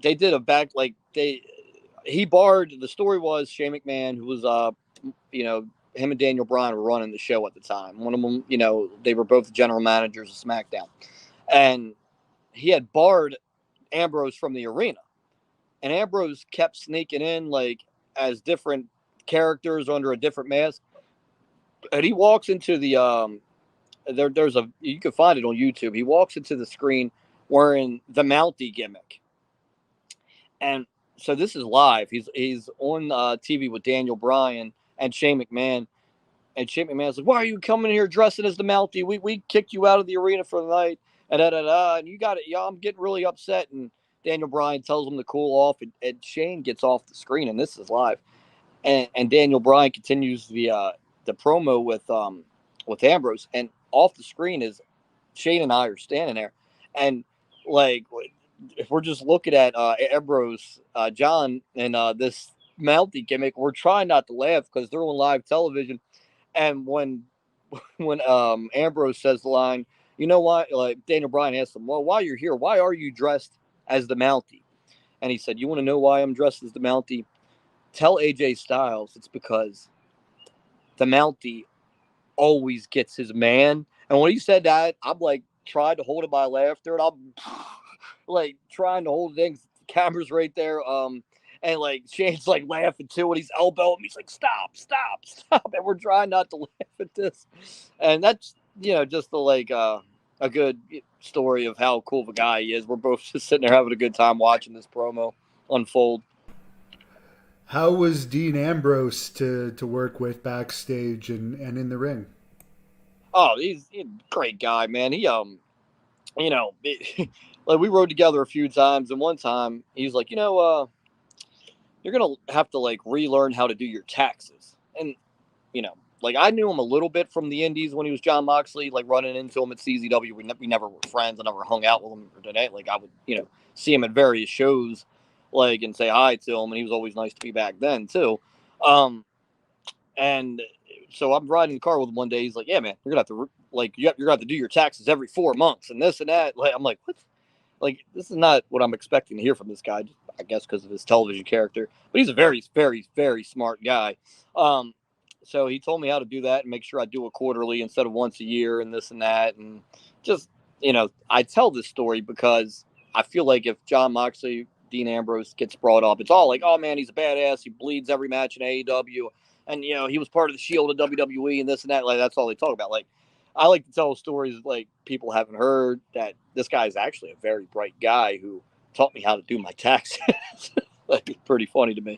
they did a back like they he barred. The story was Shane McMahon, who was you know, him and Daniel Bryan were running the show at the time. One of them, you know, they were both the general managers of SmackDown, and he had barred Ambrose from the arena, and Ambrose kept sneaking in like as different characters under a different mask, and he walks into the there's a you can find it on YouTube. He walks into the screen wearing the Mountie gimmick, and so this is live. He's on TV with Daniel Bryan and Shane McMahon, and Shane McMahon's like, "Why are you coming here dressing as the Mountie? We kicked you out of the arena for the night, and and you got it. Yeah, I'm getting really upset." And Daniel Bryan tells him to cool off, and Shane gets off the screen, and this is live. And Daniel Bryan continues the promo with Ambrose, and off the screen is Shane and I are standing there, and like if we're just looking at Ambrose, John, and this Mountie gimmick, we're trying not to laugh because they're on live television. And when Ambrose says the line, you know why? Like Daniel Bryan asks him, well, while you're here, why are you dressed as the Mountie? And he said, you want to know why I'm dressed as the Mountie? Tell AJ Styles it's because the Mountie always gets his man. And when he said that, I'm like trying to hold it by laughter, and I'm like trying to hold it in. The camera's right there. And like Shane's like laughing too, and he's elbowing me. He's like, "Stop, stop, stop!" And we're trying not to laugh at this. And that's just a good story of how cool of a guy he is. We're both just sitting there having a good time watching this promo unfold. How was Dean Ambrose to work with backstage and in the ring? Oh, he's a great guy, man. He like we rode together a few times, and one time he's like, you're gonna have to like relearn how to do your taxes. And like I knew him a little bit from the Indies when he was John Moxley, like running into him at CZW. We never were friends. I never hung out with him or today. Like I would, see him at various shows, like and say hi to him, and he was always nice to me back then too. Um, and so I'm riding the car with him one day. He's like, "Yeah, man, you're gonna have to you're gonna have to do your taxes every 4 months and this and that." Like I'm like, "What?" Like this is not what I'm expecting to hear from this guy. I guess because of his television character, but he's a very, very, very smart guy. Um, so he told me how to do that and make sure I do it quarterly instead of once a year and this and that. And just, I tell this story because I feel like if John Moxley, Dean Ambrose gets brought up, it's all like, oh man, he's a badass. He bleeds every match in AEW. And, he was part of the Shield of WWE and this and that. Like, that's all they talk about. Like, I like to tell stories like people haven't heard that this guy is actually a very bright guy who taught me how to do my taxes. Like, it's pretty funny to me.